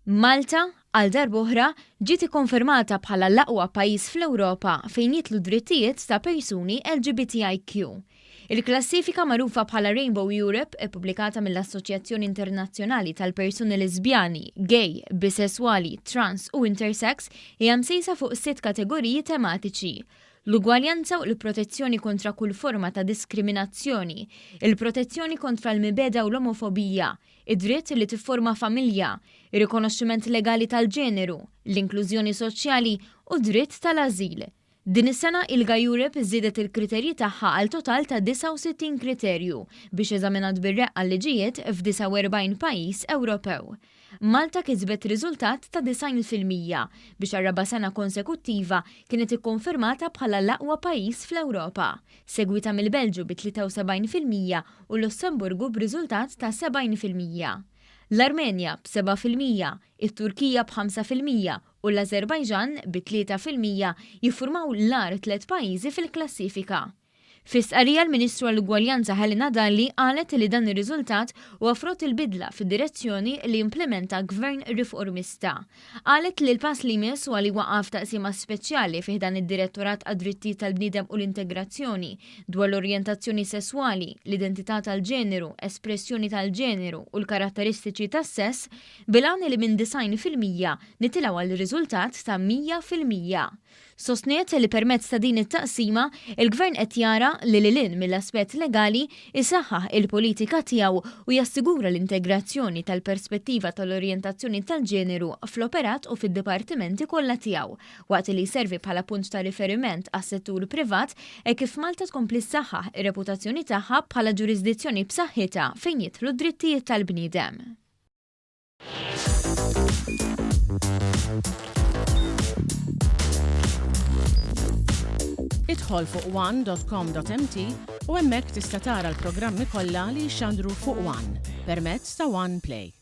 Malta, għal darb'oħra, ġiet ikkonfermata bħala l-aqwa pajjiż fl-Ewropa fejn jitlu drittijiet ta' persuni LGBTIQ. Il-klassifika magħrufa bħala Rainbow Europe, ippubblikata mill-Assoċjazzjoni Internazzjonali tal-Persuni Lesbjani, Gay, Bisessuali, Trans u Intersex, hija msejsa fuq 6 kategoriji tematiċi: l-ugwaljanza u l-protezzjoni kontra kull forma ta' diskriminazzjoni, il-protezzjoni kontra l-mibeda u l-omofobija, id-dritt li tifforma familja, ir-rikonoxximent legali tal-ġeneru, l-inklużjoni soċjali u dritt tal-ażil. Din is-sena il-Gay Europe żiedet il-kriterji tagħha għal total ta' 69 kriterju biex eżaminat bir-reqqa liġijiet f'49 pajjiż Ewropew. Malta kisbet riżultat ta' 90% biex għar-raba' sena konsekuttiva kienet ikkonfermata bħala l-aqwa pajjiż fl-Ewropa, segwita mill-Belġju bi 73% u l-Lussemburgu b'riżultat ta' 70%. L-Armenja b'7%, it-Turkija b'5% u l-Azerbajġan bi 3% jiffurmaw l-ar 3 pajjiżi fil-klassifika. Fis-qarrija l-Ministru għall-Ugwaljanza Helena Dalli qalet li dan ir-riżultat huwa frott il-bidla fid-direzzjoni li implementa gvern riformista. Qalet li l-pass li jmiss huwa li waqaf taqsima speċjali fih dan id-Direttorat għad-Drittijiet tal-Bniedem u l-Integrazzjoni dwar l-orjentazzjoni sesswali, l-identità tal-ġeneru, espressjoni tal-ġeneru u l-karatteristiċi tas-sess bil-għan li minn 90% nitilgħu għal-riżultat ta' 100%. Sostniet li permezz ta' din it-taqsima, il-Gvern qed jara li lilin mill-aspett legali isaħħaħ il-politika tiegħu u jassigura l-integrazzjoni tal-perspettiva tal-orjentazzjoni tal-ġeneru fl-operat u fid-dipartimenti kollha tiegħu, waqt li jservi bħala punt ta' riferiment għas-settur privat kif Malta tkompli ssaħħaħ ir-reputazzjoni tagħha bħala ġurisdizzjoni b'saħħitha fejn jidħlu d-drittijiet tal-bniedem. Idħol fuq one.com.mt u hemmhekk tista' tara l-programmi kollha li jxandru fuq One permezz ta' One Play.